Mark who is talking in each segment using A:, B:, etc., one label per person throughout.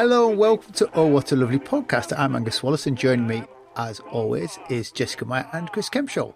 A: Hello and welcome to Oh What a Lovely Podcast. I'm Angus Wallace and joining me, as always, is Jessica Meyer and Chris Kempshaw.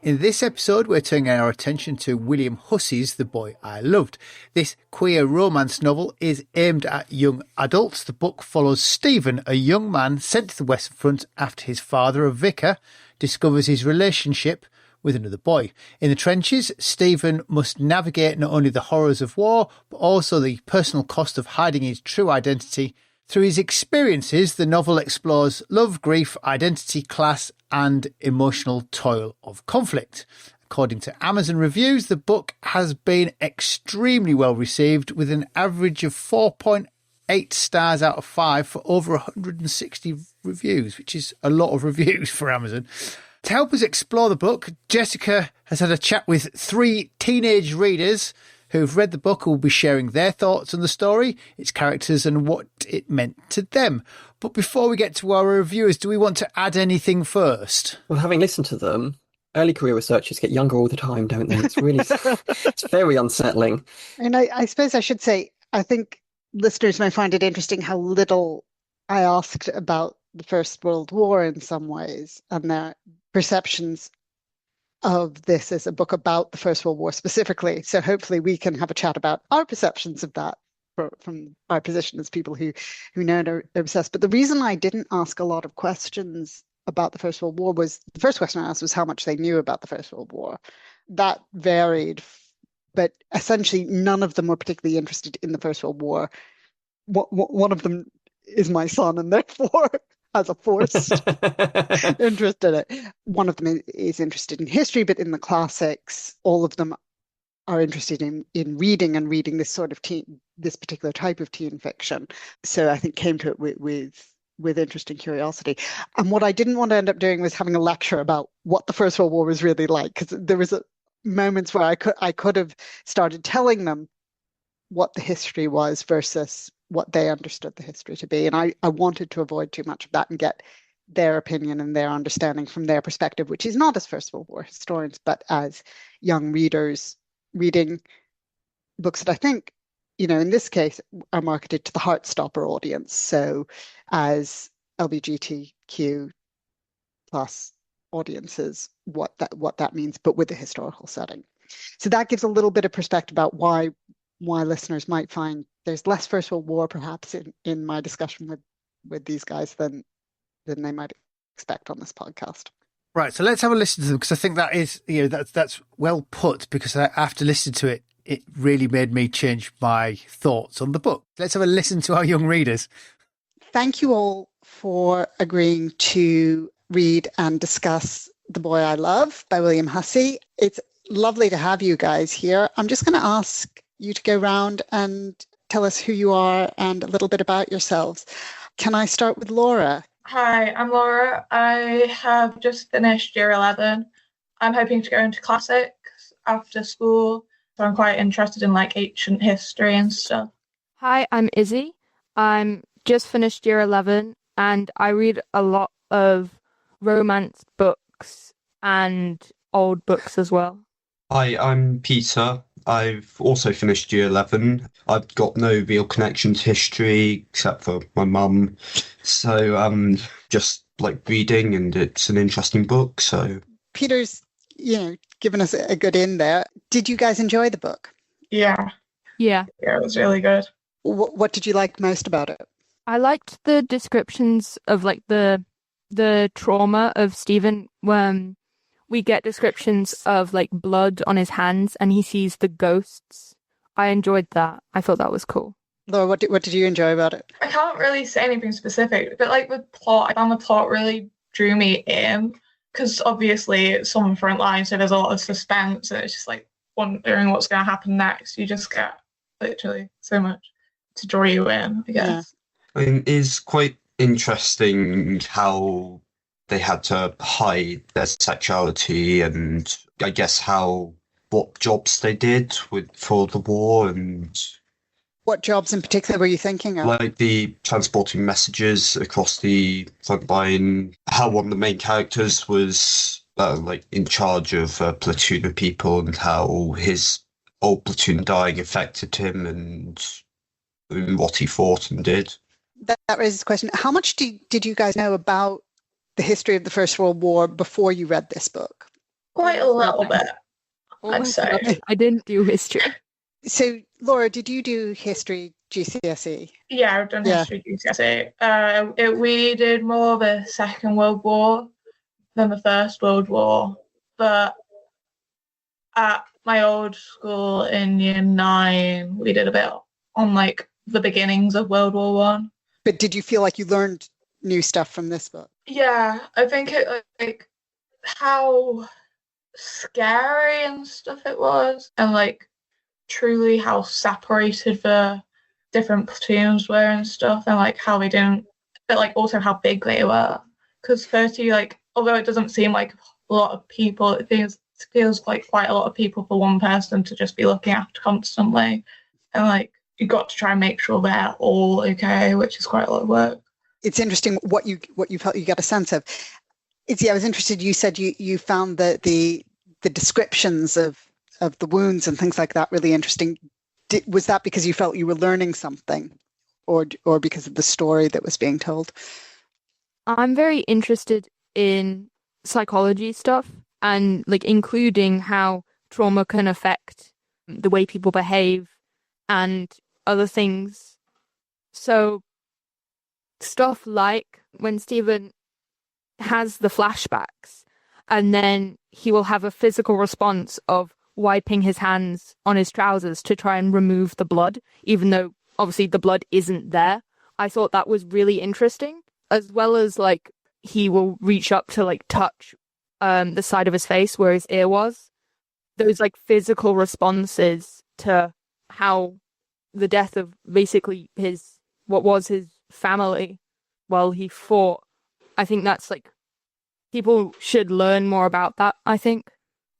A: In this episode, we're turning our attention to William Hussey's The Boy I Loved. This queer romance novel is aimed at young adults. The book follows Stephen, a young man sent to the Western Front after his father, a vicar, discovers his relationship with another boy. In the trenches, Stephen must navigate not only the horrors of war, but also the personal cost of hiding his true identity. Through his experiences, the novel explores love, grief, identity, class, and emotional toil of conflict. According to Amazon reviews, the book has been extremely well received, with an average of 4.8 stars out of 5 for over 160 reviews, which is a lot of reviews for Amazon. To help us explore the book, Jessica has had a chat with 3 teenage readers who've read the book, who will be sharing their thoughts on the story, its characters and what it meant to them. But before we get to our reviewers, do we want to add anything first?
B: Well, having listened to them, early career researchers get younger all the time, don't they? It's really, it's very unsettling.
C: And I suppose I should say, I think listeners may find it interesting how little I asked about the First World War in some ways, and their perceptions of this as a book about the First World War specifically. So hopefully we can have a chat about our perceptions of that from our position as people who know and are obsessed. But the reason I didn't ask a lot of questions about the First World War was, the first question I asked was how much they knew about the First World War. That varied, but essentially none of them were particularly interested in the First World War. One of them is my son, and therefore has a forced interest in it. One of them is interested in history, but in the classics. All of them are interested in reading and reading this sort of this particular type of teen fiction. So I think came to it with interest and curiosity. And what I didn't want to end up doing was having a lecture about what the First World War was really like, because there was moments where I could have started telling them what the history was versus what they understood the history to be. And I wanted to avoid too much of that and get their opinion and their understanding from their perspective, which is not as First World War historians, but as young readers reading books that I think, in this case, are marketed to the Heartstopper audience. So as LGBTQ plus audiences, what that means, but with a historical setting. So that gives a little bit of perspective about why listeners might find there's less First World War perhaps in my discussion with these guys than they might expect on this podcast.
A: Right, so let's have a listen to them, because I think that is, that's well put, because after listening to it, it really made me change my thoughts on the book. Let's have a listen to our young readers.
C: Thank you all for agreeing to read and discuss The Boy I Love by William Hussey. It's lovely to have you guys here. I'm just going to ask you to go round and tell us who you are and a little bit about yourselves. Can I start with Laura?
D: Hi, I'm Laura. I have just finished year 11. I'm hoping to go into classics after school, so I'm quite interested in ancient history and stuff.
E: Hi, I'm Izzy. I'm just finished year 11 and I read a lot of romance books and old books as well.
F: Hi, I'm Peter. I've also finished year 11. I've got no real connection to history except for my mum. So just like reading, and it's an interesting book. So
C: Peter's, given us a good in there. Did you guys enjoy the book?
D: Yeah.
E: Yeah.
D: Yeah, it was really good.
C: What did you like most about it?
E: I liked the descriptions of the trauma of Stephen when we get descriptions of blood on his hands and he sees the ghosts. I enjoyed that. I thought that was cool.
C: Laura, what did you enjoy about it?
D: I can't really say anything specific, but with plot, I found the plot really drew me in, because obviously it's on the front line, so there's a lot of suspense, and it's just wondering what's going to happen next. You just get literally so much to draw you in, I guess.
F: Yeah. I mean, it's quite interesting how they had to hide their sexuality, and I guess what jobs they did for the war, and
C: what jobs in particular were you thinking of?
F: Like the transporting messages across the front line, how one of the main characters was in charge of a platoon of people, and how his old platoon dying affected him, and what he fought and did.
C: that raises a question. How much did you guys know about the history of the First World War before you read this book?
D: Quite a little bit, I'd
E: Almost
D: say.
E: nothing. I didn't do history.
C: So, Laura, did you do history GCSE?
D: Yeah, I've done
C: Yeah.
D: history GCSE. We did more of the Second World War than the First World War, but at my old school in Year 9, we did a bit on like the beginnings of World War One.
C: But did you feel like you learned new stuff from this book?
D: Yeah, I think it like how scary and stuff it was, and like truly how separated the different platoons were and stuff, and like how they didn't, but like also how big they were. Because 30, like, although it doesn't seem like a lot of people, it feels like quite a lot of people for one person to just be looking after constantly, and like you got to try and make sure they're all okay, which is quite a lot of work.
C: It's interesting what you felt you got a sense of. I was interested. You said you found the descriptions of the wounds and things like that really interesting. Was that because you felt you were learning something, or because of the story that was being told?
E: I'm very interested in psychology stuff and like including how trauma can affect the way people behave and other things. So stuff like when Stephen has the flashbacks and then he will have a physical response of wiping his hands on his trousers to try and remove the blood, even though obviously the blood isn't there. I thought that was really interesting, as well as like he will reach up to like touch the side of his face where his ear was. Those like physical responses to how the death of basically what was his family while he fought. I think that's like people should learn more about that, I think.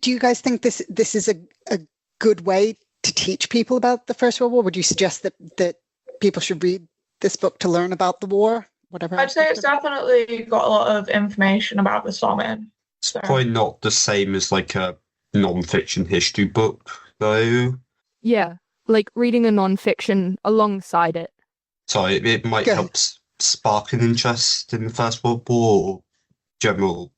C: Do you guys think this is a good way to teach people about the First World War? Would you suggest that people should read this book to learn about the war? Whatever.
D: I'd say it's definitely got a lot of information about the Somme.
F: It's probably not the same as like a non-fiction history book, though.
E: Yeah, like reading a non-fiction alongside it.
F: So it might help spark an interest in the First World War or general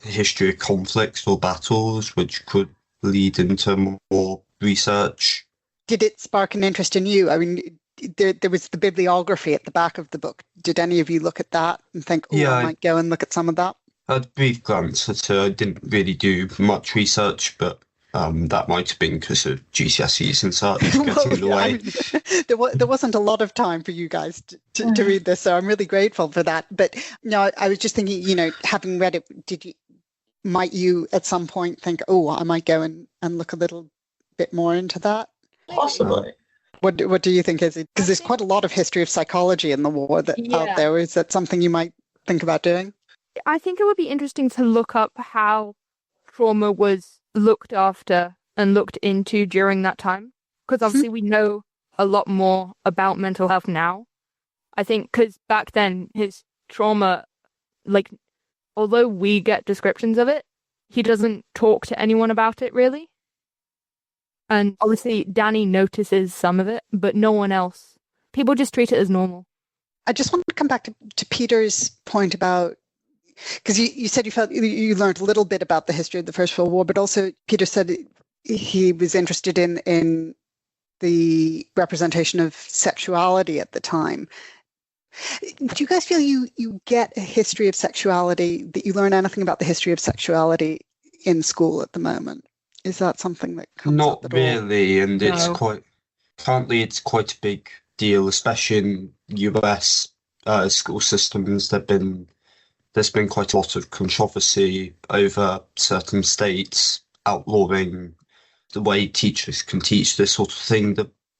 F: history of conflicts or battles, which could lead into more research.
C: Did it spark an interest in you? I mean, there was the bibliography at the back of the book. Did any of you look at that and think, oh, I might go and look at some of that?
F: I had a brief glance at it. I didn't really do much research, but that might have been because of GCSEs and such getting in the way.
C: I mean, there wasn't a lot of time for you guys to read this, so I'm really grateful for that. But no, I was just thinking, having read it, might you at some point think, oh, I might go and look a little bit more into that?
D: Possibly.
C: What do you think, Izzy? Because there's quite a lot of history of psychology in the war out there. Is that something you might think about doing?
E: I think it would be interesting to look up how trauma was looked after and looked into during that time. Because obviously we know a lot more about mental health now. I think because back then his trauma, like, although we get descriptions of it, he doesn't talk to anyone about it really. And obviously Danny notices some of it, but no one else. People just treat it as normal.
C: I just want to come back to Peter's point about, because you said you felt you learned a little bit about the history of the First World War, but also Peter said he was interested in the representation of sexuality at the time. Do you guys feel you get a history of sexuality, that you learn anything about the history of sexuality in school at the moment? Is that something that comes up at all?
F: Not really, and
E: No.
F: it's quite a big deal, especially in US school systems. There's been quite a lot of controversy over certain states outlawing the way teachers can teach this sort of thing.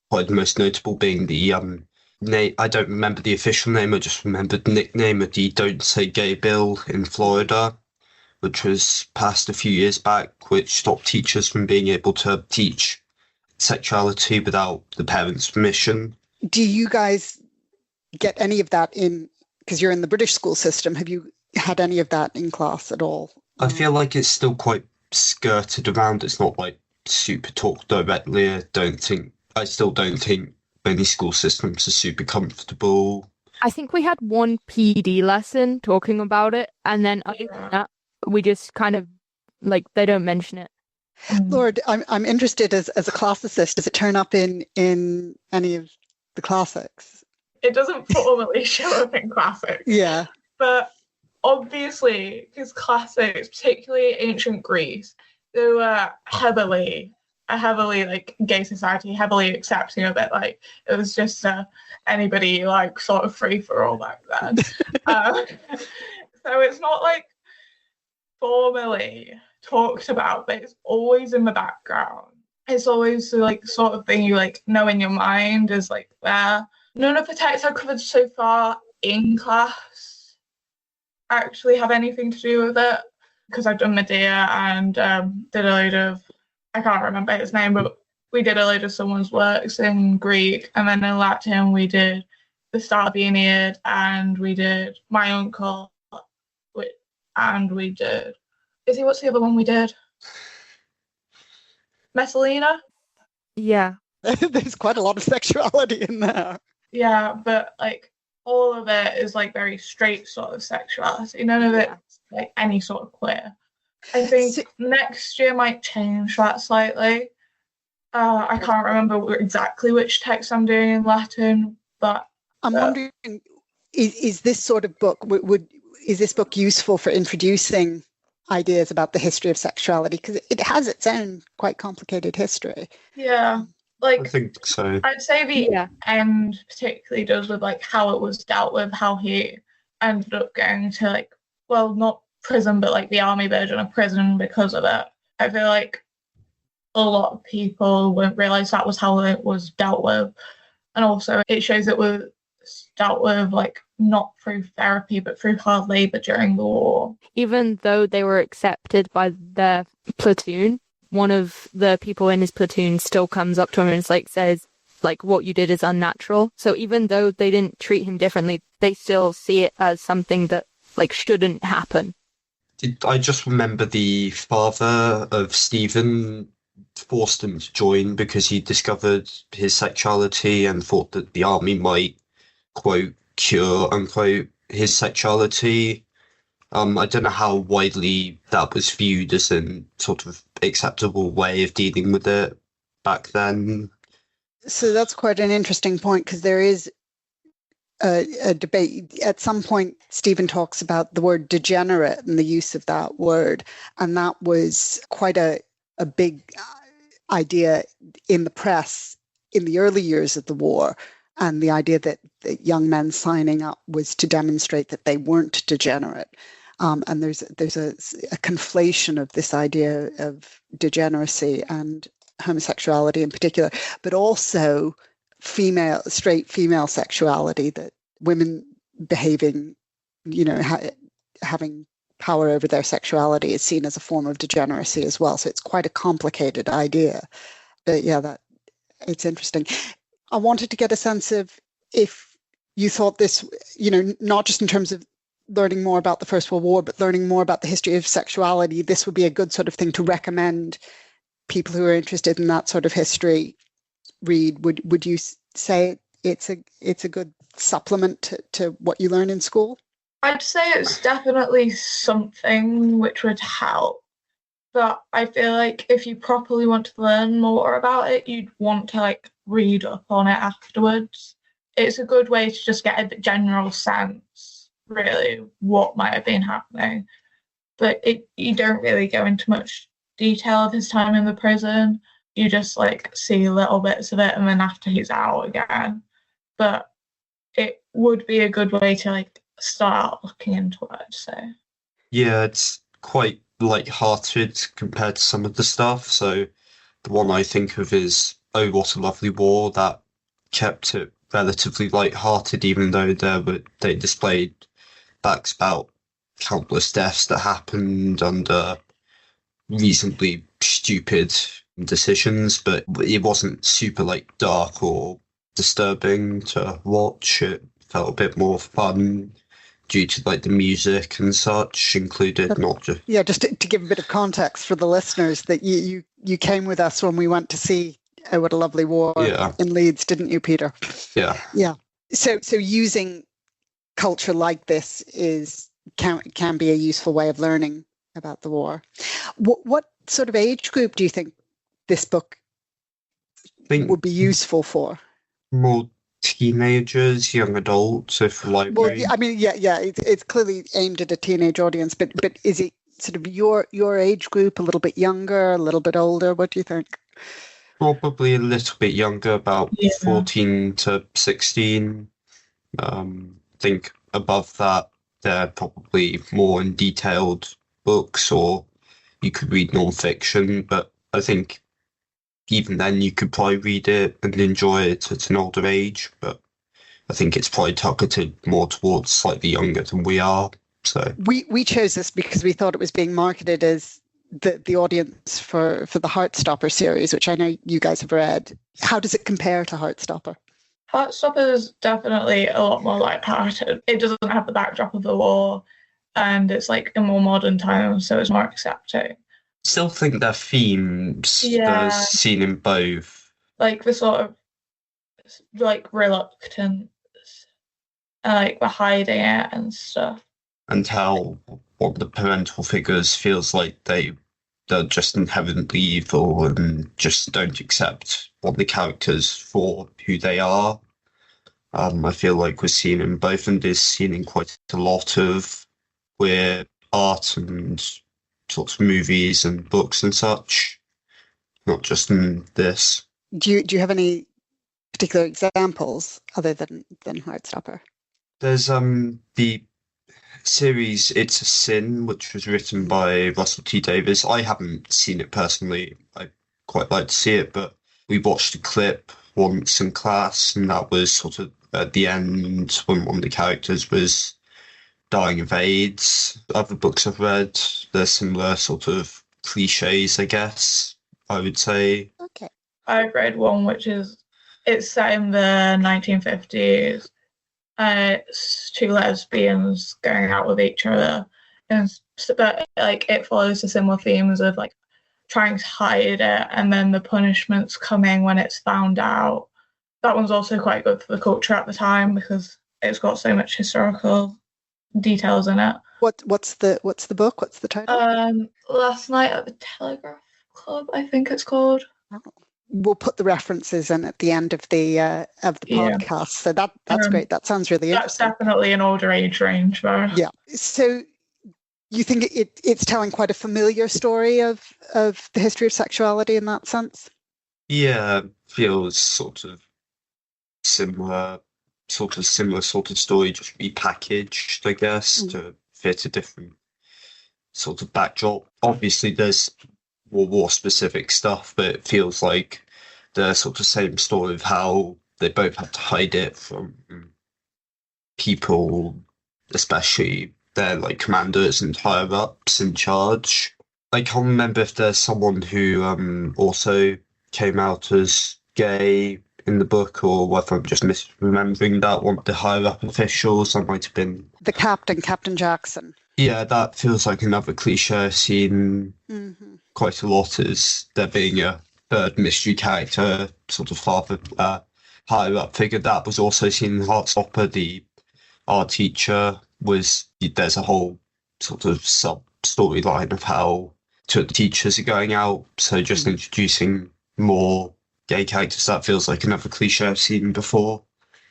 F: Probably the most notable being the I don't remember the official name, I just remember the nickname of the Don't Say Gay bill in Florida, which was passed a few years back, which stopped teachers from being able to teach sexuality without the parents' permission.
C: Do you guys get any of that because you're in the British school system, have you had any of that in class at all?
F: I feel like it's still quite skirted around. It's not like super talked directly. I still don't think many school systems are super comfortable
E: I think we had one PD lesson talking about it, and then other than that, we just kind of like they don't mention it.
C: Lord, I'm interested as a classicist. Does it turn up in any of the classics?
D: It doesn't formally show up in classics.
C: Yeah.
D: But obviously, because classics, particularly ancient Greece, they were heavily like gay society, heavily accepting of it. Like it was just anybody like sort of free for all back then. So it's not like formally talked about, but it's always in the background. It's always the like sort of thing you like know in your mind is like there. None of the texts I've covered so far in class actually have anything to do with it, because I've done Medea and did a load of, I can't remember his name, but we did a load of someone's works in Greek, and then in Latin we did the start of the Aeneid, and we did My Uncle, and we did, what's the other one we did? Messalina?
E: Yeah.
C: There's quite a lot of sexuality in there.
D: Yeah, but like all of it is like very straight sort of sexuality. None of it's like any sort of queer. I think next year might change that slightly. I can't remember exactly which text I'm doing in Latin, but
C: I'm wondering, is this sort of book is this book useful for introducing ideas about the history of sexuality, because it has its own quite complicated history?
D: Yeah, like
F: I think so.
D: I'd say the end particularly does with like how it was dealt with, how he ended up going to like, well, not prison, but like the army version of prison because of it. I feel like a lot of people wouldn't realise that was how it was dealt with, and also it shows it was dealt with like not through therapy but through hard labour during the war.
E: Even though they were accepted by their platoon, one of the people in his platoon still comes up to him and says like what you did is unnatural. So even though they didn't treat him differently, they still see it as something that like shouldn't happen.
F: I just remember the father of Stephen forced him to join because he discovered his sexuality and thought that the army might, quote, cure, unquote, his sexuality. I don't know how widely that was viewed as a sort of acceptable way of dealing with it back then.
C: So that's quite an interesting point, because there is a debate. At some point, Stephen talks about the word degenerate and the use of that word, and that was quite a big idea in the press in the early years of the war. And the idea that young men signing up was to demonstrate that they weren't degenerate. And there's a conflation of this idea of degeneracy and homosexuality in particular, but also straight female sexuality, that women behaving, having power over their sexuality is seen as a form of degeneracy as well. So it's quite a complicated idea. But yeah, it's interesting. I wanted to get a sense of if you thought this, not just in terms of learning more about the First World War, but learning more about the history of sexuality, this would be a good sort of thing to recommend people who are interested in that sort of history read. Would you say it's a good supplement to what you learn in school?
D: I'd say it's definitely something which would help. But I feel like if you properly want to learn more about it, you'd want to like read up on it afterwards. It's a good way to just get a general sense, really, what might have been happening. But you don't really go into much detail of his time in the prison. You just like see little bits of it, and then after he's out again. But it would be a good way to like start looking into it, I'd say.
F: Yeah, it's quite light-hearted compared to some of the stuff. So the one I think of is Oh, What a Lovely War. That kept it relatively light-hearted, even though they displayed facts about countless deaths that happened under reasonably stupid decisions, but it wasn't super dark or disturbing to watch. It felt a bit more fun due to the music and such included, not just...
C: Yeah, just to give a bit of context for the listeners, that you came with us when we went to see Oh, What a Lovely War in Leeds, didn't you, Peter?
F: Yeah.
C: Yeah. So using culture like this can be a useful way of learning about the war. What sort of age group do you think this book would be useful for?
F: More teenagers, young adults, if like.
C: Well, I mean, it's clearly aimed at a teenage audience, but is it sort of your age group, a little bit younger, a little bit older? What do you think?
F: Probably a little bit younger, about 14 to 16. I think above that, they're probably more in detailed books, or you could read non-fiction, but I think even then you could probably read it and enjoy it at an older age, but I think it's probably targeted more towards slightly younger than we are. So
C: we chose this because we thought it was being marketed as the audience for the Heartstopper series, which I know you guys have read. How does it compare to Heartstopper?
D: Heartstopper is definitely a lot more lighthearted. It doesn't have the backdrop of the war, and it's like in more modern times, so it's more accepting.
F: Still think their themes are seen in both.
D: Like the sort of like reluctance and like the hiding it and stuff.
F: And how what the parental figures feels like they're just inherently evil and just don't accept what the characters for who they are. I feel like we're seen in both, and is seen in quite a lot of queer art and sorts of movies and books and such, not just in this.
C: Do you have any particular examples other than Heartstopper?
F: There's the series It's a Sin, which was written by Russell T Davies. I haven't seen it personally. I quite like to see it, but we watched a clip once in class, and that was sort of at the end when one of the characters was dying of AIDS. Other books I've read, there's similar sort of cliches, I guess, I would say.
C: Okay.
D: I've read one it's set in the 1950s. It's two lesbians going out with each other, but like it follows the similar themes of like trying to hide it, and then the punishments coming when it's found out. That one's also quite good for the culture at the time because it's got so much historical details in it.
C: What's the book? What's the title?
D: Last Night at the Telegraph Club, I think it's called.
C: Oh. We'll put the references in at the end of the podcast. So that's great. That sounds really interesting.
D: That's definitely an older age range, though.
C: Yeah. So you think it's telling quite a familiar story of the history of sexuality in that sense?
F: Yeah, feels sort of similar sort of story, just repackaged, I guess, to fit a different sort of backdrop. Obviously, there's war specific stuff, but it feels like the sort of same story of how they both had to hide it from people, especially their like commanders and higher ups in charge. I can't remember if there's someone who also came out as gay in the book, or whether I'm just misremembering that one of the higher up officials. That might have been
C: the Captain Jackson.
F: Yeah, that feels like another cliche I've seen quite a lot, is there being a third mystery character, sort of father, higher up figure. That was also seen in Heartstopper. The art teacher there's a whole sort of sub storyline of how two of the teachers are going out. So just introducing more gay characters, that feels like another cliche I've seen before.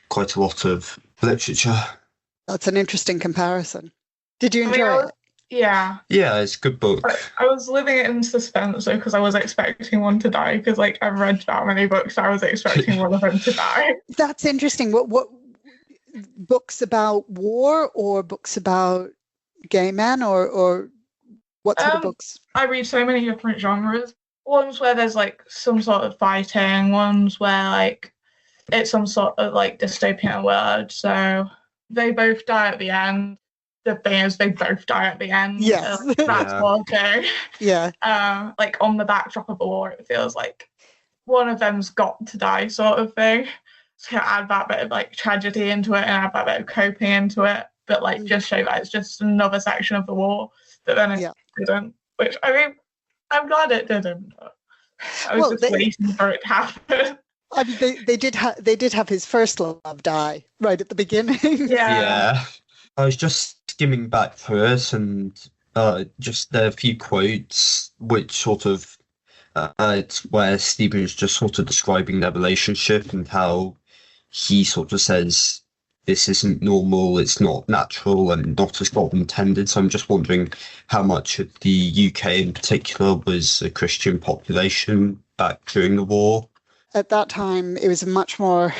F: Quite a lot of literature. That's
C: an interesting comparison. Did you enjoy it?
D: Yeah.
F: Yeah, it's a good book.
D: I was living it in suspense though, because I was expecting one to die, because like I've read that many books, I was expecting one of them to die.
C: That's interesting. What books about war, or books about gay men, or what sort of books?
D: I read so many different genres. Ones where there's like some sort of fighting, ones where like it's some sort of like dystopian world. So they both die at the end. The thing is, they both die at the end.
C: Yes.
D: That's okay.
C: Yeah.
D: Like on the backdrop of a war, it feels like one of them's got to die, sort of thing. So add that bit of like tragedy into it, and add that bit of coping into it, but like just show that it's just another section of the war. But then it didn't. Which I mean, I'm glad it didn't. But I was just waiting for it to happen.
C: I mean, they did have his first love die right at the beginning.
D: Yeah.
F: I was just skimming back through it, and just there are a few quotes which sort of it's where Stephen's just sort of describing their relationship and how he sort of says this isn't normal, it's not natural, and not as God intended. So I'm just wondering how much of the UK in particular was a Christian population back during the war.
C: At that time, it was a much more,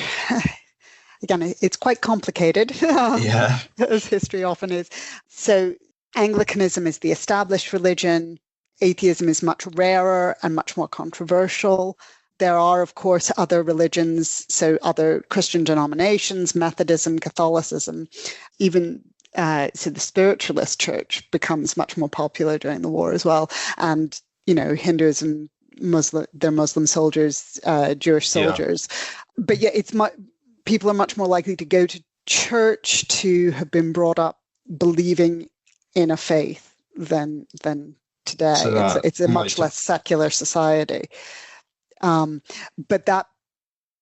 C: again, it's quite complicated,
F: Yeah.
C: as history often is. So Anglicanism is the established religion. Atheism is much rarer and much more controversial. There are, of course, other religions, so other Christian denominations, Methodism, Catholicism, even so the spiritualist church becomes much more popular during the war as well. And, Hinduism, they're Muslim soldiers, Jewish soldiers. Yeah. But yeah, people are much more likely to go to church, to have been brought up believing in a faith than today. So it's a much less secular society. But that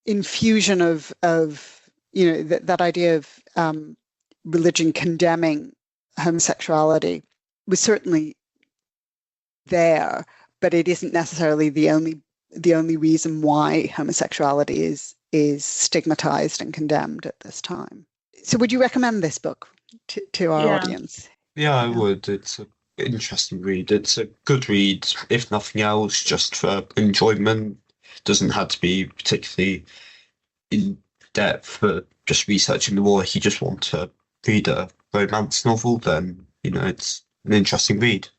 C: infusion of that idea of religion condemning homosexuality was certainly there, but it isn't necessarily the only reason why homosexuality is stigmatized and condemned at this time. So would you recommend this book to our audience?
F: Yeah, I would. It's an interesting read. It's a good read, if nothing else, just for enjoyment. Doesn't have to be particularly in depth, but just researching the war. If you just want to read a romance novel, then it's an interesting read.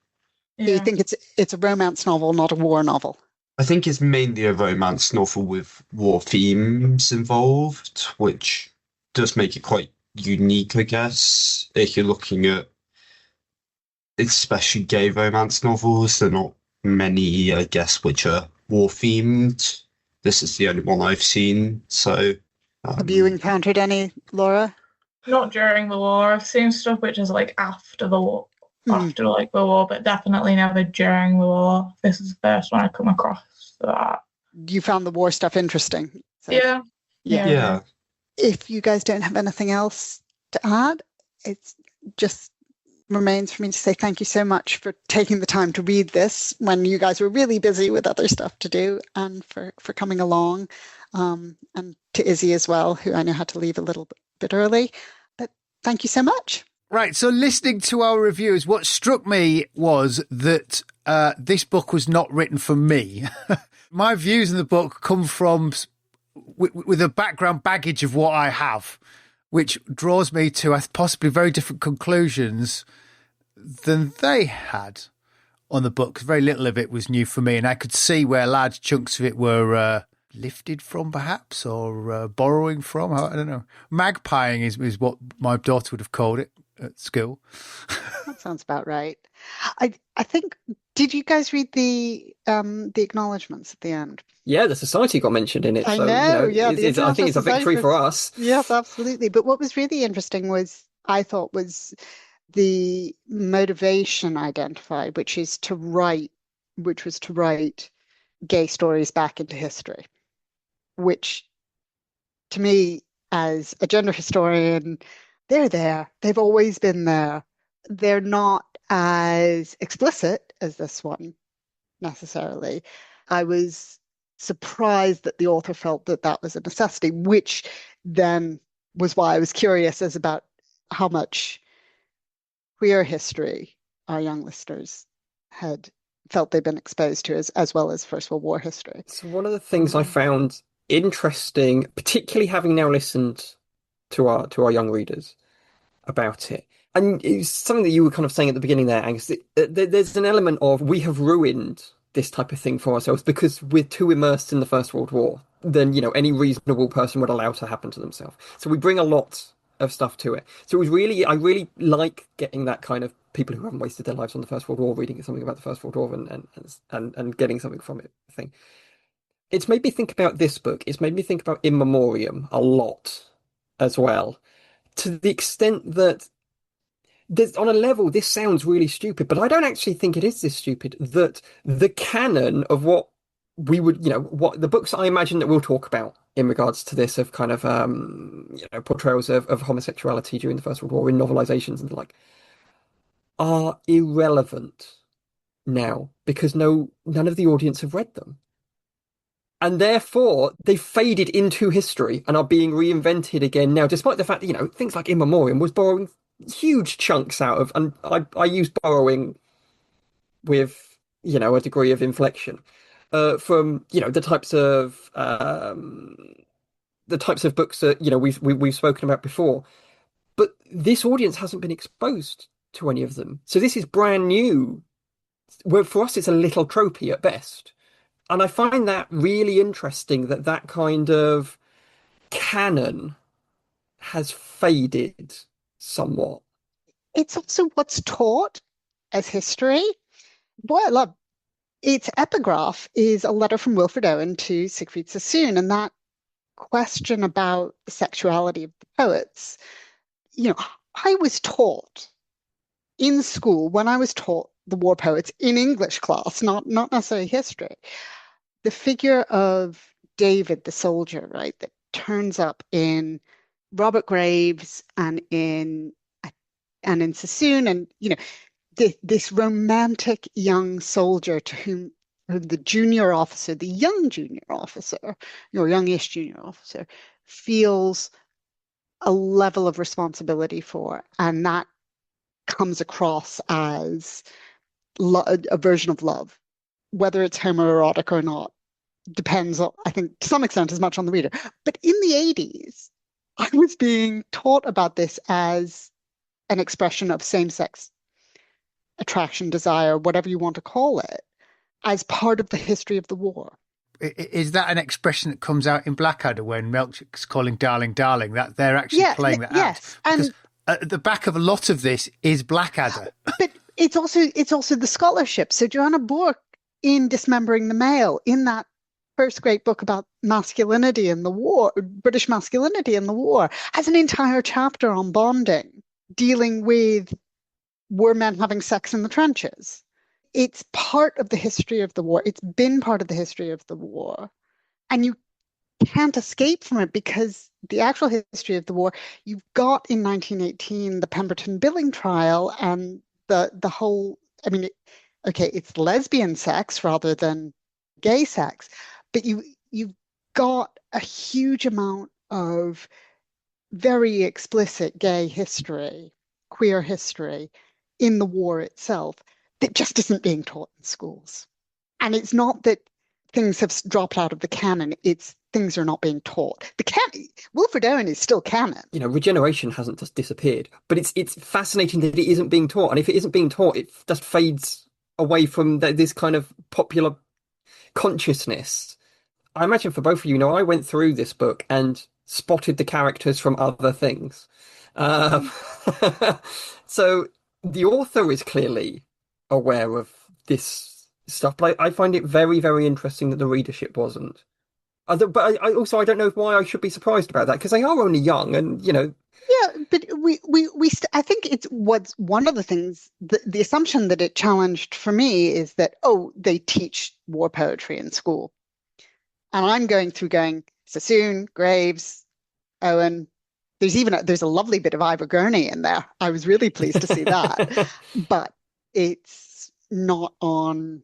C: Yeah. You think it's a romance novel, not a war novel?
F: I think it's mainly a romance novel with war themes involved, which does make it quite unique, I guess. If you're looking at especially gay romance novels, there are not many, I guess, which are war themed. This is the only one I've seen. So,
C: have you encountered any, Laura?
D: Not during the war. I've seen stuff which is like after the war, the war, but definitely never during the war. This is the first one I come across that.
C: You found the war stuff interesting? So.
D: Yeah.
C: If you guys don't have anything else to add, it's just remains for me to say thank you so much for taking the time to read this when you guys were really busy with other stuff to do, and for coming along, and to Izzy as well, who I know had to leave a little bit early, but thank you so much.
A: Right, so listening to our reviews, what struck me was that this book was not written for me. My views in the book come from with a background baggage of what I have, which draws me to possibly very different conclusions than they had on the book. Very little of it was new for me, and I could see where large chunks of it were lifted from, perhaps, or borrowing from. I don't know. Magpieing is what my daughter would have called it at school.
C: That sounds about right. I think. Did you guys read the acknowledgements at the end?
B: Yeah, the society got mentioned in it.
C: I know. I
B: think it's a victory for us.
C: Yes, absolutely. But what was really interesting was the motivation identified, which was to write gay stories back into history, which to me, as a gender historian, they're there. They've always been there. They're not as explicit as this one necessarily. I was surprised that the author felt that was a necessity, which then was why I was curious as about how much queer history our young listeners had felt they'd been exposed to, as well as First World War history.
B: So one of the things I found interesting, particularly having now listened to our young readers about it, and it's something that you were kind of saying at the beginning there, Angus, there's an element of we have ruined this type of thing for ourselves because we're too immersed in the First World War than any reasonable person would allow to happen to themselves. So we bring a lot of stuff to it. So I really like getting that kind of people who haven't wasted their lives on the First World War reading something about the First World War and getting something from it thing. It's made me think about this book. It's made me think about In Memoriam a lot as well, to the extent that on a level, this sounds really stupid, but I don't actually think it is this stupid, that the canon of what we would, what the books I imagine that we'll talk about in regards to this of kind of, portrayals of homosexuality during the First World War in novelizations and the like are irrelevant now because none of the audience have read them. And therefore, they faded into history and are being reinvented again now, despite the fact that, things like In Memoriam was borrowing huge chunks out of, and I use borrowing with, a degree of inflection, from, the types of books that, we've spoken about before. But this audience hasn't been exposed to any of them. So this is brand new. Well, for us, it's a little tropey at best. And I find that really interesting that kind of canon has faded somewhat.
C: It's also what's taught as history. What I love, its epigraph is a letter from Wilfred Owen to Siegfried Sassoon, and that question about the sexuality of the poets. I was taught in school, when I was taught the war poets in English class, not necessarily history, the figure of David the soldier, right, that turns up in Robert Graves and in Sassoon, and this romantic young soldier to whom the junior officer, the young junior officer, or youngish junior officer, feels a level of responsibility for, and that comes across as a version of love, whether it's homoerotic or not, depends on, I think, to some extent, as much on the reader. But in the 80s, I was being taught about this as an expression of same-sex attraction, desire, whatever you want to call it, as part of the history of the war.
A: Is that an expression that comes out in Blackadder when Melchick's calling darling, darling? That they're actually playing that out? Because at the back of a lot of this is Blackadder.
C: But it's also the scholarship. So Joanna Bourke, in Dismembering the Male, in that first great book about masculinity in the war, British masculinity in the war, has an entire chapter on bonding, dealing with were men having sex in the trenches. It's part of the history of the war. It's been part of the history of the war. And you can't escape from it because the actual history of the war, you've got in 1918 the Pemberton Billing trial and the whole, it's lesbian sex rather than gay sex, but you've got a huge amount of very explicit gay history, queer history in the war itself that just isn't being taught in schools. And it's not that things have dropped out of the canon, it's things are not being taught. The canon, Wilfred Owen is still canon.
B: Regeneration hasn't just disappeared, but it's fascinating that it isn't being taught. And if it isn't being taught, it just fades away from this kind of popular consciousness. I imagine for both of you, I went through this book and spotted the characters from other things. So the author is clearly aware of this stuff, but I find it very, very interesting that the readership wasn't. But I also, I don't know why I should be surprised about that, because they are only young and,
C: Yeah, but I think it's what's one of the things, the assumption that it challenged for me is that, they teach war poetry in school. And I'm going Sassoon, Graves, Owen. There's a lovely bit of Ivor Gurney in there. I was really pleased to see that. But it's not on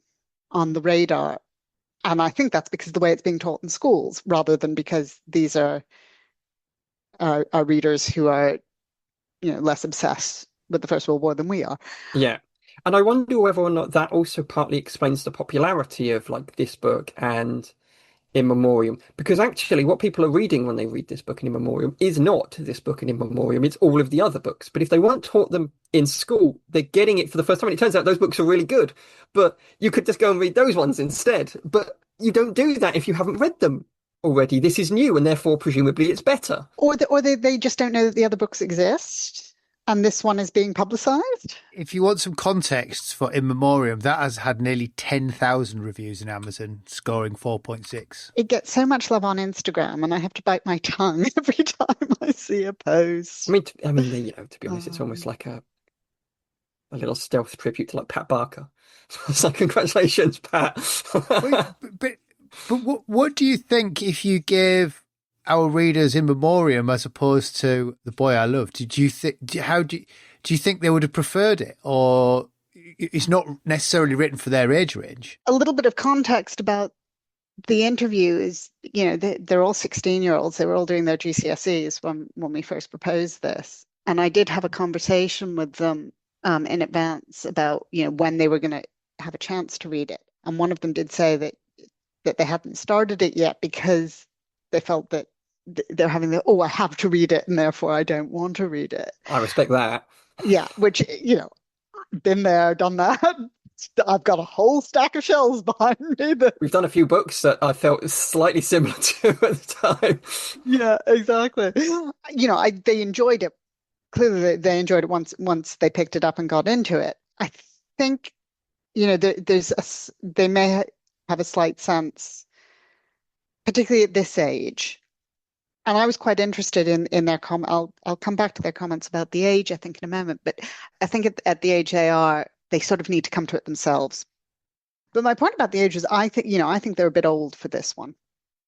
C: the radar. And I think that's because of the way it's being taught in schools, rather than because these are readers who are, less obsessed with the First World War than we are.
B: Yeah. And I wonder whether or not that also partly explains the popularity of this book and In Memoriam, because actually what people are reading when they read this book and In Memoriam is not this book and In Memoriam, it's all of the other books. But if they weren't taught them in school, they're getting it for the first time. And it turns out those books are really good, but you could just go and read those ones instead. But you don't do that if you haven't read them already. This is new, and therefore presumably it's better.
C: Or they just don't know that the other books exist. And this one is being publicised?
A: If you want some context for In Memoriam, that has had nearly 10,000 reviews in Amazon, scoring 4.6.
C: It gets so much love on Instagram, and I have to bite my tongue every time I see a post.
B: To be honest, it's almost like a little stealth tribute to Pat Barker. It's like, congratulations, Pat.
A: But what do you think if you gave our readers In Memoriam as opposed to The Boy I Loved? Did you think? Do you think they would have preferred it, or it's not necessarily written for their age range?
C: A little bit of context about the interview is, they're all 16-year-olds. They were all doing their GCSEs when we first proposed this. And I did have a conversation with them in advance about, when they were going to have a chance to read it. And one of them did say that they hadn't started it yet because they felt that they're having I have to read it and therefore I don't want to read it.
B: I respect that.
C: Yeah, which, been there, done that. I've got a whole stack of shelves behind me.
B: We've done a few books that I felt slightly similar to at the time.
C: Yeah, exactly. They enjoyed it. Clearly, they enjoyed it once they picked it up and got into it. I think, they may have a slight sense, particularly at this age. And I was quite interested in their comment. I'll come back to their comments about the age, I think, in a moment. But I think at the age they are, they sort of need to come to it themselves. But my point about the age is, I think they're a bit old for this one.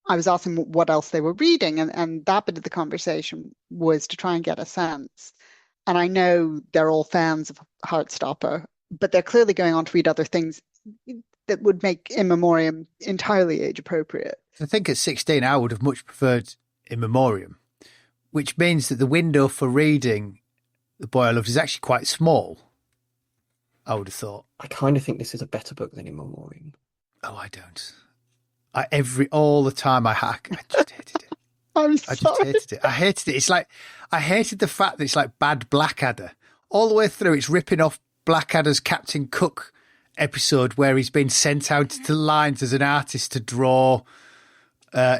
C: I was asking what else they were reading, and that bit of the conversation was to try and get a sense. And I know they're all fans of Heartstopper, but they're clearly going on to read other things that would make In Memoriam entirely age appropriate.
A: I think at 16, I would have much preferred In Memoriam, which means that the window for reading The Boy I Loved is actually quite small, I would have thought.
B: I kind of think this is a better book than In Memoriam.
A: Oh, I don't. All the time I just hated it.
C: I'm
A: I just
C: sorry.
A: hated it. I hated it. It's like, I hated the fact that it's like bad Blackadder. All the way through, it's ripping off Blackadder's Captain Cook episode where he's been sent out to the lines as an artist to draw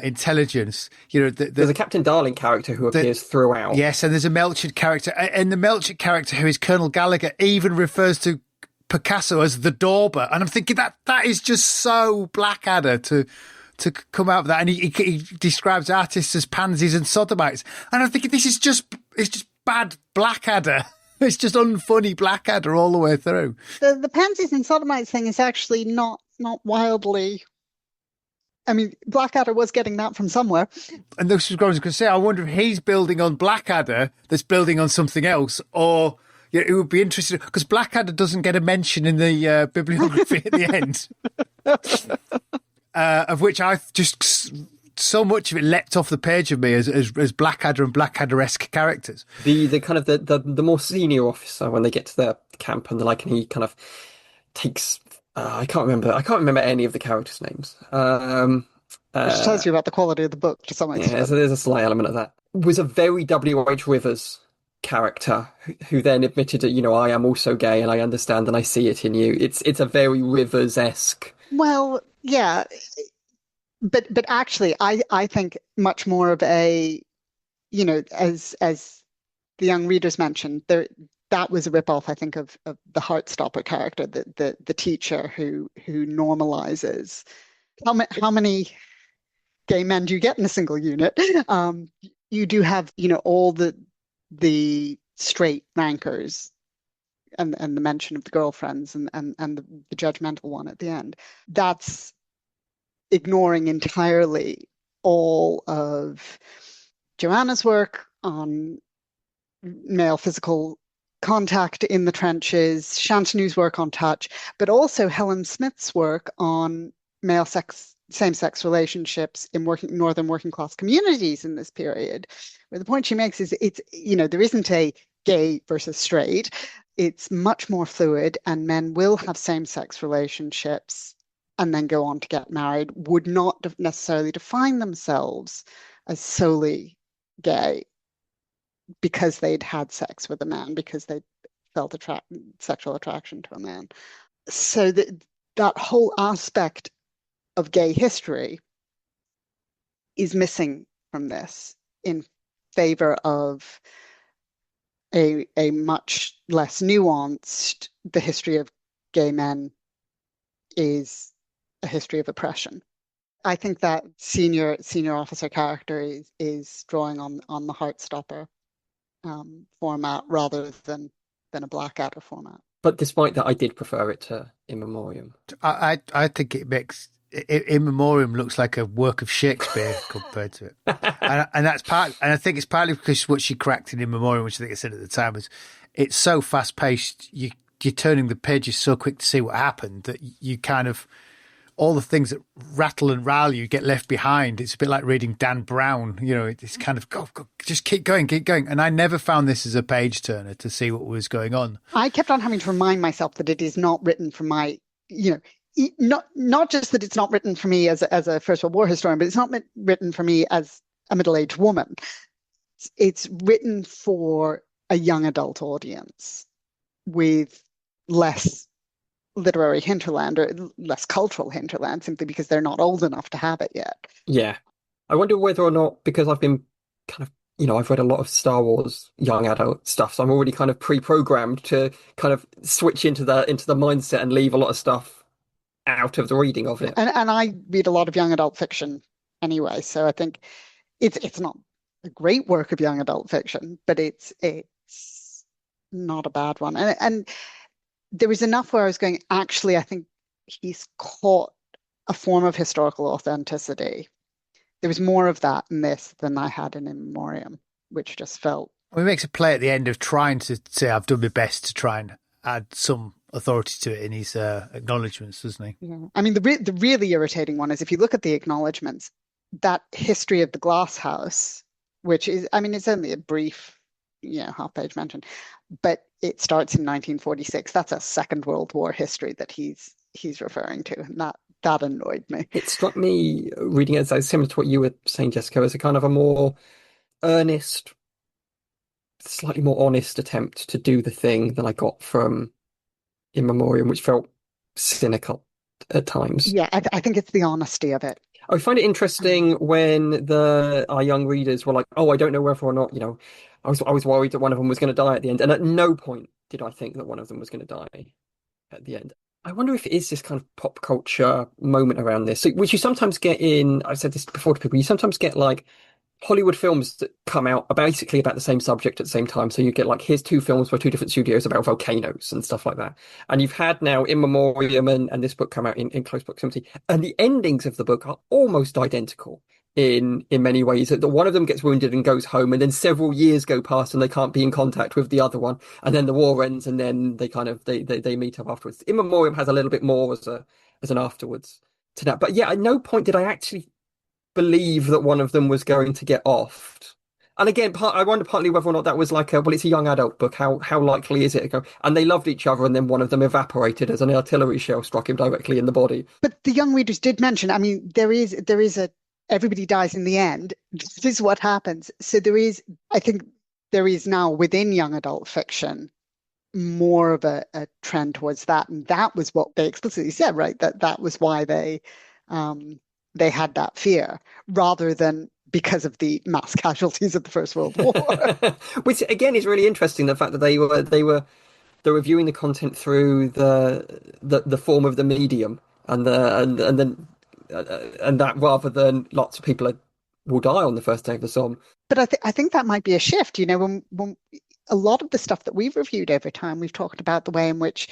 A: intelligence. There's
B: a Captain Darling character who appears throughout.
A: Yes, and there's a Melchett character. And the Melchett character, who is Colonel Gallagher, even refers to Picasso as the Dauber. And I'm thinking that is just so Blackadder to come out with that. And he describes artists as pansies and sodomites. And I'm thinking it's just bad Blackadder. It's just unfunny Blackadder all the way through.
C: The pansies and sodomites thing is actually not wildly. I mean, Blackadder was getting that from somewhere.
A: And this is what I was going to say. I wonder if he's building on Blackadder that's building on something else, or it would be interesting, because Blackadder doesn't get a mention in the bibliography at the end, of which I just so much of it leapt off the page of me as Blackadder and Blackadder-esque characters.
B: The kind of the more senior officer, when they get to the camp and he kind of takes. I can't remember any of the characters' names.
C: Which tells you about the quality of the book to some extent.
B: Yeah, so there's a slight element of that. Was a very W.H. Rivers character who then admitted that, I am also gay and I understand and I see it in you. It's a very Rivers-esque.
C: Well, yeah. But actually, I think much more of a, as the young readers mentioned, that was a ripoff, I think, of the Heartstopper character, the teacher who normalizes. How many gay men do you get in a single unit? You do have, all the straight rankers and the mention of the girlfriends and the judgmental one at the end. That's ignoring entirely all of Joanna's work on male physical contact in the trenches, Shantanu's work on touch, but also Helen Smith's work on same-sex relationships in northern working class communities in this period. Where the point she makes is there isn't a gay versus straight. It's much more fluid, and men will have same-sex relationships and then go on to get married, would not necessarily define themselves as solely gay because they'd had sex with a man, because they felt sexual attraction to a man. So that whole aspect of gay history is missing from this in favor of a much less nuanced, the history of gay men is a history of oppression. I think that senior officer character is drawing on the Heartstopper format rather than a Blackadder format.
B: But despite that, I did prefer it to In Memoriam.
A: I think it makes In Memoriam looks like a work of Shakespeare compared to it. And that's and I think it's partly because what she cracked in Memoriam, which I think I said at the time, was it's so fast paced. You're turning the pages so quick to see what happened that you kind of, all the things that rattle and rile you get left behind. It's a bit like reading Dan Brown, it's kind of go, just keep going. And I never found this as a page turner to see what was going on.
C: I kept on having to remind myself that it is not written for my, not just that it's not written for me as a First World War historian, but it's not written for me as a middle-aged woman. It's written for a young adult audience with less literary hinterland or less cultural hinterland, simply because they're not old enough to have it yet.
B: Yeah. I wonder whether or not, because I've been kind of, I've read a lot of Star Wars young adult stuff, so I'm already kind of pre-programmed to kind of switch into the mindset and leave a lot of stuff out of the reading of it.
C: And I read a lot of young adult fiction anyway, so I think it's not a great work of young adult fiction, but it's not a bad one. And there was enough where I was going, actually, I think he's caught a form of historical authenticity. There was more of that in this than I had in Memoriam, which just felt...
A: Well, he makes a play at the end of trying to say, I've done my best to try and add some authority to it in his acknowledgements, doesn't he?
C: Yeah. I mean, the really irritating one is if you look at the acknowledgements, that history of the glass house, which is, I mean, it's only a brief, half-page mention, but it starts in 1946. That's a Second World War history that he's referring to, and that annoyed me.
B: It struck me reading it as similar to what you were saying, Jessica, as a kind of a more earnest, slightly more honest attempt to do the thing than I got from In Memoriam, which felt cynical at times.
C: Yeah, I think it's the honesty of it.
B: I find it interesting when our young readers were like, "Oh, I don't know whether or not, I was worried that one of them was going to die at the end," and at no point did I think that one of them was going to die at the end. I wonder if it is this kind of pop culture moment around this, which you sometimes get in. I've said this before to people. You sometimes get like Hollywood films that come out are basically about the same subject at the same time. So you get like, here's two films by two different studios about volcanoes and stuff like that. And you've had now In Memoriam and this book come out in close proximity. And the endings of the book are almost identical in many ways. That one of them gets wounded and goes home, and then several years go past and they can't be in contact with the other one. And then the war ends, and then they kind of they meet up afterwards. In Memoriam has a little bit more as an afterwards to that. But yeah, at no point did I actually believe that one of them was going to get offed. And again, I wonder partly whether or not that was like it's a young adult book. How likely is it to go? And they loved each other, and then one of them evaporated as an artillery shell struck him directly in the body.
C: But the young readers did mention, I mean, there is everybody dies in the end. This is what happens. So I think there is now within young adult fiction more of a trend towards that. And that was what they explicitly said, right? That was why they had that fear, rather than because of the mass casualties of the First World War.
B: Which again is really interesting, the fact that they were viewing the content through the form of the medium and that rather than lots of people will die on the first day of the Somme.
C: But I think that might be a shift. When a lot of the stuff that we've reviewed over time, we've talked about the way in which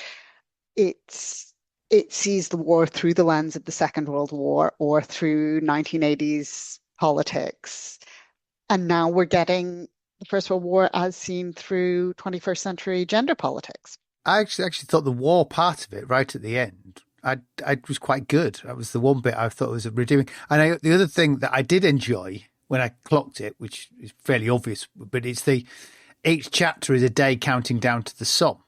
C: it sees the war through the lens of the Second World War or through 1980s politics. And now we're getting the First World War as seen through 21st century gender politics.
A: I actually thought the war part of it, right at the end, I was quite good. That was the one bit I thought was redeeming. And the other thing that I did enjoy when I clocked it, which is fairly obvious, but it's each chapter is a day counting down to the Somme.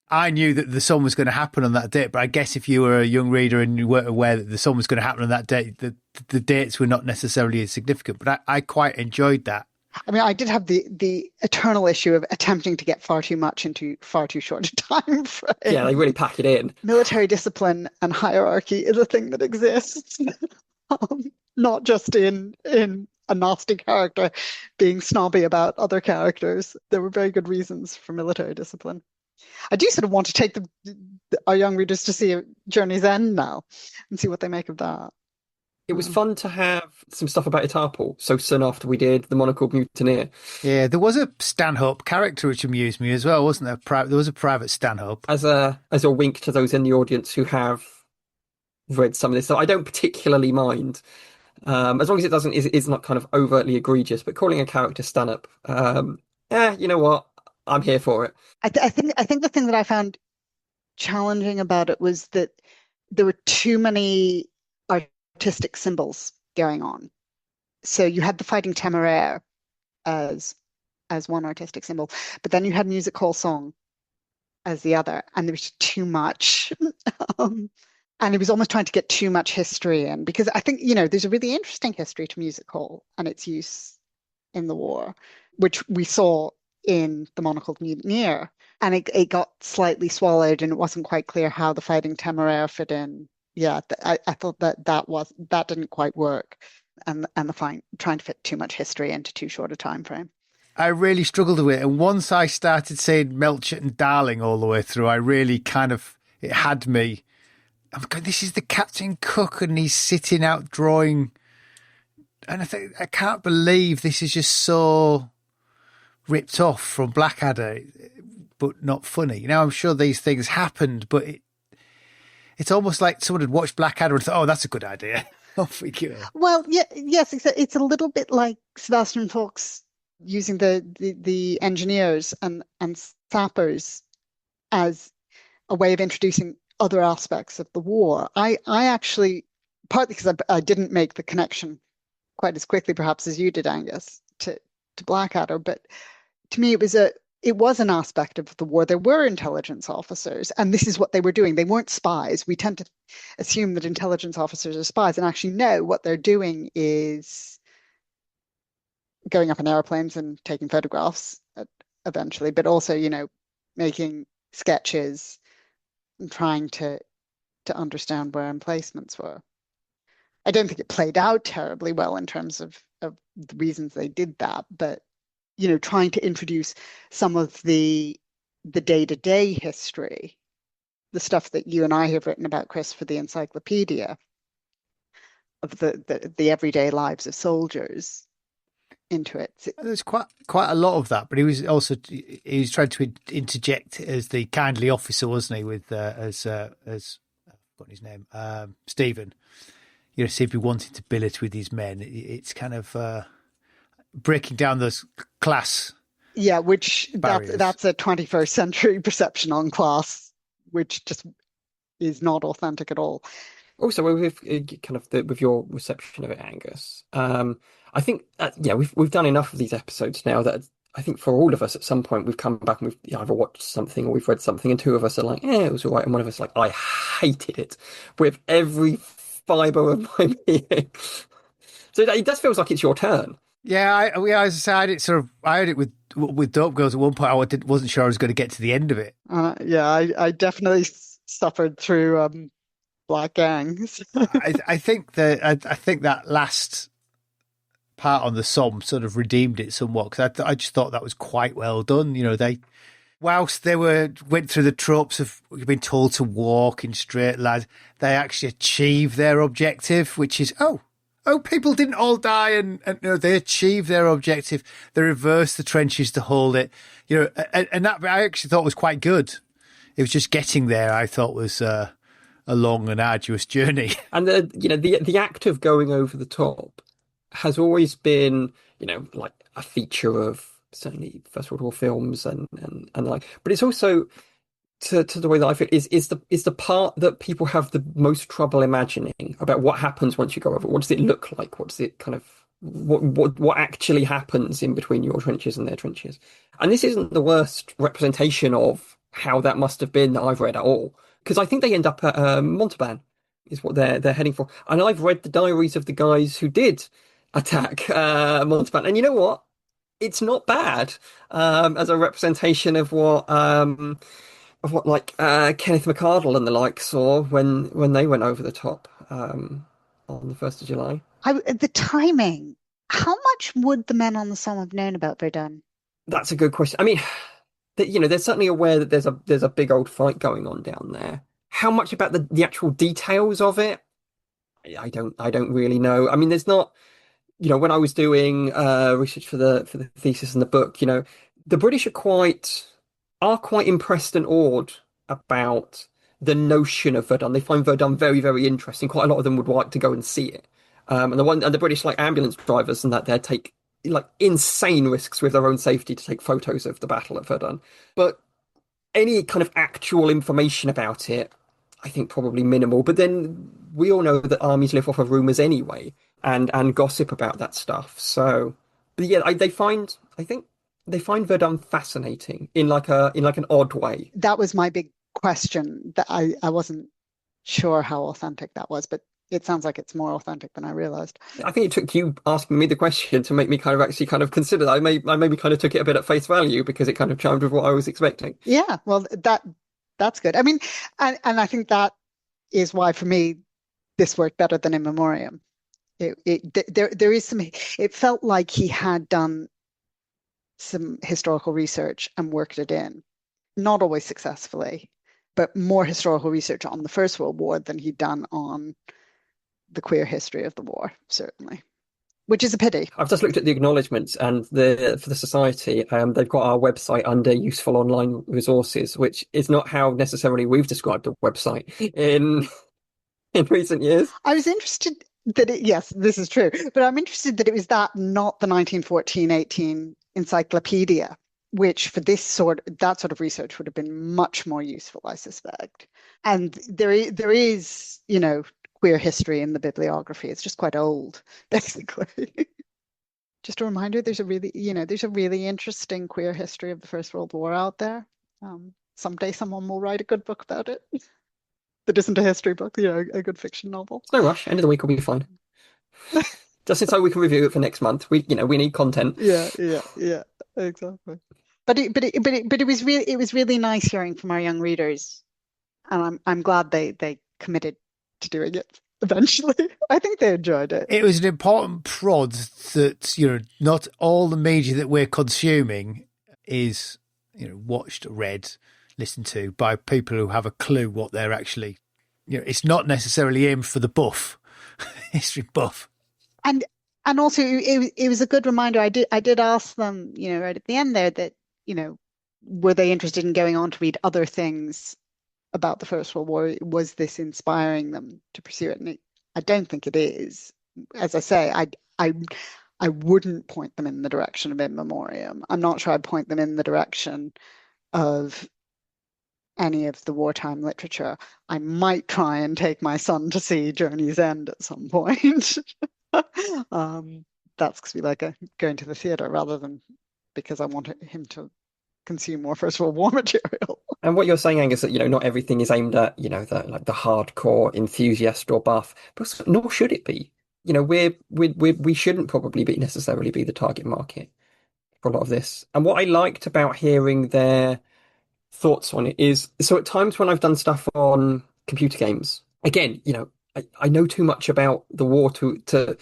A: I knew that the Somme was going to happen on that date, but I guess if you were a young reader and you weren't aware that the Somme was going to happen on that date, the dates were not necessarily as significant. But I quite enjoyed that.
C: I mean, I did have the eternal issue of attempting to get far too much into far too short a time frame.
B: Yeah, they really pack it in.
C: Military discipline and hierarchy is a thing that exists, not just in a nasty character being snobby about other characters. There were very good reasons for military discipline. I do sort of want to take our young readers to see Journey's End now and see what they make of that.
B: It was fun to have some stuff about Itarpol so soon after we did The Monocled Mutineer.
A: Yeah, there was a Stanhope character which amused me as well, wasn't there? There was a private Stanhope.
B: As a wink to those in the audience who have read some of this, so I don't particularly mind. As long as it's not kind of overtly egregious, but calling a character Stanhope, you know what? I'm here for it.
C: I think the thing that I found challenging about it was that there were too many artistic symbols going on. So you had the Fighting Temeraire as one artistic symbol, but then you had Music Hall Song as the other, and there was too much. And it was almost trying to get too much history in, because I think, there's a really interesting history to music hall and its use in the war, which we saw in The Monocled Mutineer. And it got slightly swallowed, and it wasn't quite clear how the Fighting Temeraire fit in. Yeah, I thought that didn't quite work, and trying to fit too much history into too short a time frame.
A: I really struggled with it, and once I started saying Melchett and Darling all the way through, I really it had me. I'm going, this is the Captain Cook, and he's sitting out drawing, and I can't believe this is just so ripped off from Blackadder, but not funny. Now, I'm sure these things happened, but it's almost like someone had watched Blackadder and thought, oh, that's a good idea. Off we go.
C: Well, yeah, yes, it's a little bit like Sebastian Faulks using the engineers and sappers as a way of introducing other aspects of the war. I actually, partly because I didn't make the connection quite as quickly perhaps as you did, Angus, to Blackadder, but to me it was an aspect of the war. There were intelligence officers, and this is what they were doing. They weren't spies. We tend to assume that intelligence officers are spies, and actually no, what they're doing is going up in airplanes and taking photographs eventually, but also, making sketches and trying to understand where emplacements were. I don't think it played out terribly well in terms of the reasons they did that, but trying to introduce some of the day-to-day history, the stuff that you and I have written about, Chris, for the encyclopedia of the everyday lives of soldiers into it.
A: There's quite a lot of that, but he was trying to interject as the kindly officer, wasn't he? With as I've got his name, Stephen. Seemed to be wanting to billet with his men. It's kind of breaking down those class.
C: Yeah, which
A: barriers.
C: That's a 21st century perception on class, which just is not authentic at all.
B: Also, with with your reception of it, Angus, I think we've done enough of these episodes now that I think for all of us at some point we've come back and we've either watched something or we've read something, and two of us are like, it was all right, and one of us is like, I hated it with every fibre of my being. So it does feel like it's your turn.
A: Yeah, I had it with Dope Girls at one point. I wasn't sure I was going to get to the end of it.
C: I definitely suffered through Black Gangs.
A: I think that last part on the Somme sort of redeemed it somewhat, because I just thought that was quite well done. Whilst they went through the tropes of being told to walk in straight lines, they actually achieved their objective, which is people didn't all die, and they achieved their objective. They reversed the trenches to hold it, and that I actually thought was quite good. It was just getting there, I thought, was a long and arduous journey.
B: And the act of going over the top has always been, like a feature of certainly First World War films and like, but it's also to the way that I feel is the part that people have the most trouble imagining about what happens once you go over. What does it look like? What does it kind of what actually happens in between your trenches and their trenches? And this isn't the worst representation of how that must have been that I've read at all, because I think they end up at Montauban is what they're heading for. And I've read the diaries of the guys who did attack Montauban, and you know what? It's not bad as a representation of what like Kenneth McArdle and the like saw when they went over the top on the 1st of July.
C: The timing. How much would the men on the Somme have known about Verdun?
B: That's a good question. I mean, they're certainly aware that there's a big old fight going on down there. How much about the actual details of it? I don't really know. I mean, there's not. When I was doing research for the thesis and the book, the British are quite impressed and awed about the notion of Verdun. They find Verdun very, very interesting. Quite a lot of them would like to go and see it. And the British like ambulance drivers and that they take like insane risks with their own safety to take photos of the battle at Verdun. But any kind of actual information about it, I think probably minimal. But then we all know that armies live off of rumors anyway, and gossip about that stuff. So, but yeah, I think they find Verdun fascinating in like an odd way.
C: That was my big question, that I wasn't sure how authentic that was, but it sounds like it's more authentic than I realized.
B: I think it took you asking me the question to make me kind of actually kind of consider that. I maybe kind of took it a bit at face value because it kind of chimed with what I was expecting.
C: Yeah, well, that's good. I mean, and I think that is why for me this worked better than In Memoriam. There is some. It felt like he had done some historical research and worked it in, not always successfully, but more historical research on the First World War than he'd done on the queer history of the war, certainly, which is a pity.
B: I've just looked at the acknowledgements and for the society, they've got our website under useful online resources, which is not how necessarily we've described a website in recent years.
C: I was interested that yes, this is true, but I'm interested that it was that, not the 1914-18 encyclopedia, which for that sort of research would have been much more useful, I suspect. And there is, queer history in the bibliography. It's just quite old, basically. Just a reminder, there's a really interesting queer history of the First World War out there. Someday someone will write a good book about it. That isn't a history book, a good fiction novel.
B: It's no rush. End of the week will be fine. Just so we can review it for next month. We need content.
C: Yeah, exactly. But it was really nice hearing from our young readers, and I'm glad they committed to doing it eventually. I think they enjoyed it.
A: It was an important prod that, not all the media that we're consuming is, watched, read, listened to by people who have a clue what they're actually, it's not necessarily aimed for the buff, history buff.
C: And also it was a good reminder. I did ask them, right at the end there that, were they interested in going on to read other things about the First World War? Was this inspiring them to pursue it? And I don't think it is. As I say, I wouldn't point them in the direction of In Memoriam. I'm not sure I'd point them in the direction of any of the wartime literature. I might try and take my son to see Journey's End at some point. That's because we like going to the theatre rather than because I want him to consume more First World War material. And
B: what you're saying, Angus, that not everything is aimed at the hardcore enthusiast or buff, but nor should it be. We shouldn't probably necessarily be the target market for a lot of this. And what I liked about hearing their thoughts on it is, so at times when I've done stuff on computer games, again, I know too much about the war to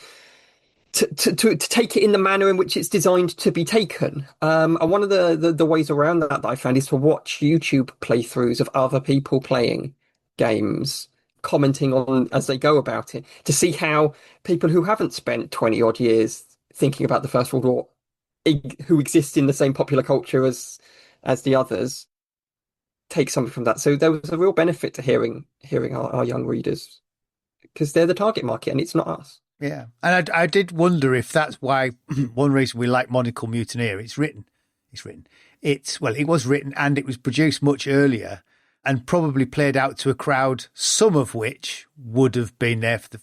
B: take it in the manner in which it's designed to be taken. And one of the ways around that I found is to watch YouTube playthroughs of other people playing games, commenting on as they go about it, to see how people who haven't spent 20 odd years thinking about the First World War, who exist in the same popular culture as the others, take something from that. So there was a real benefit to hearing our young readers, because they're the target market and it's not us.
A: Yeah, and I did wonder if that's why one reason we like Monocle Mutineer. It was written and it was produced much earlier and probably played out to a crowd, some of which would have been there for the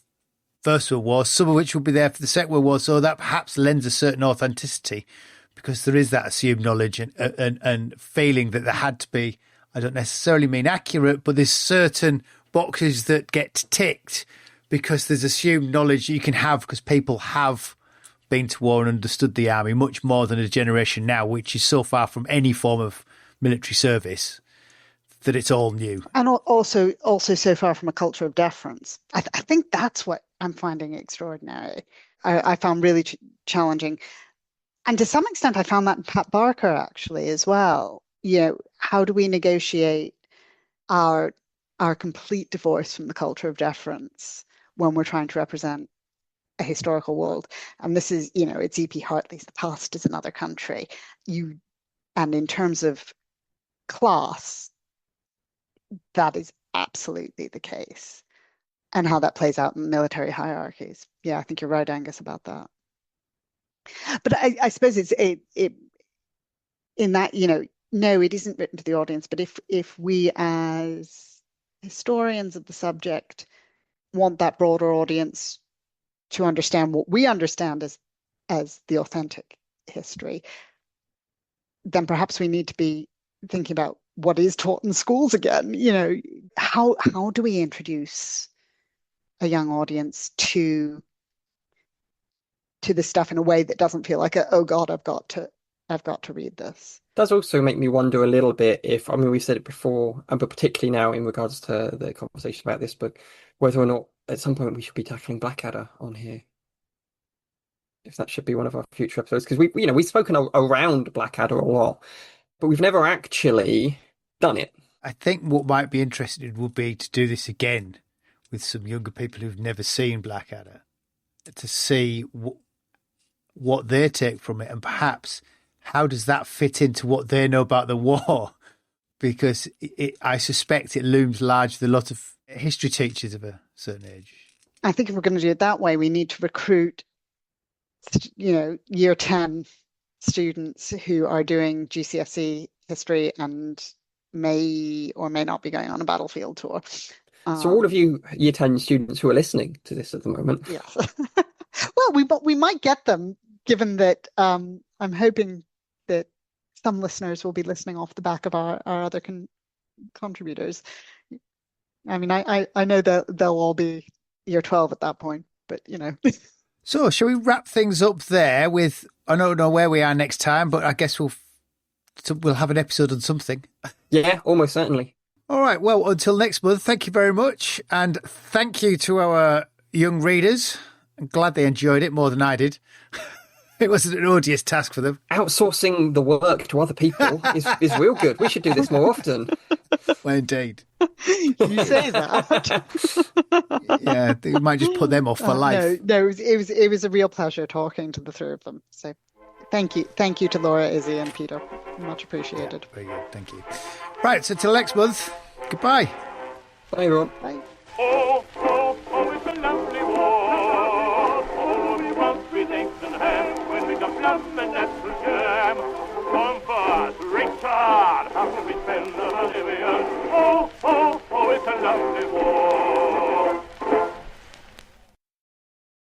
A: First World War, some of which would be there for the Second World War. So that perhaps lends a certain authenticity, because there is that assumed knowledge and feeling that there had to be. I don't necessarily mean accurate, but there's certain boxes that get ticked because there's assumed knowledge you can have because people have been to war and understood the army much more than a generation now, which is so far from any form of military service that it's all new.
C: And also so far from a culture of deference. I think that's what I'm finding extraordinary. I found really challenging. And to some extent, I found that in Pat Barker, actually, as well. How do we negotiate our complete divorce from the culture of deference when we're trying to represent a historical world? And this is, it's E.P. Hartley's The Past is Another Country. And in terms of class, that is absolutely the case, and how that plays out in military hierarchies. Yeah, I think you're right, Angus, about that. But I suppose it's in that, no, it isn't written to the audience, but if we as historians of the subject want that broader audience to understand what we understand as the authentic history, then perhaps we need to be thinking about what is taught in schools again. How do we introduce a young audience to this stuff in a way that doesn't feel like oh God, I've got to read this.
B: It does also make me wonder a little bit if, I mean, we've said it before, but particularly now in regards to the conversation about this book, whether or not at some point we should be tackling Blackadder on here. If that should be one of our future episodes, because we've spoken around Blackadder a lot, but we've never actually done it.
A: I think what might be interesting would be to do this again with some younger people who've never seen Blackadder, to see what their take from it, and perhaps how does that fit into what they know about the war? Because I suspect it looms large with a lot of history teachers of a certain age.
C: I think if we're going to do it that way, we need to recruit, year 10 students who are doing GCSE history and may or may not be going on a battlefield tour.
B: So all of you year 10 students who are listening to this at the moment.
C: Yes. Well, we might get them, given that I'm hoping that some listeners will be listening off the back of our other contributors. I mean, I know that they'll all be year 12 at that point, but
A: So, shall we wrap things up there with, I don't know where we are next time, but I guess we'll have an episode on something.
B: Yeah, almost certainly.
A: All right. Well, until next month, thank you very much. And thank you to our young readers. I'm glad they enjoyed it more than I did. It wasn't an odious task for them.
B: Outsourcing the work to other people is real good. We should do this more often.
A: Well, indeed.
C: You say that.
A: Yeah, they might just put them off for life.
C: No, it was a real pleasure talking to the three of them. So thank you to Laura, Izzy, and Peter. Much appreciated.
A: Yeah, very good. Thank you. Right, so till next month. Goodbye.
B: Bye, everyone.
C: Bye.
G: Oh, oh, oh, it's a lovely war. Oh, we roast with eggs and ham when we got plum and apple jam.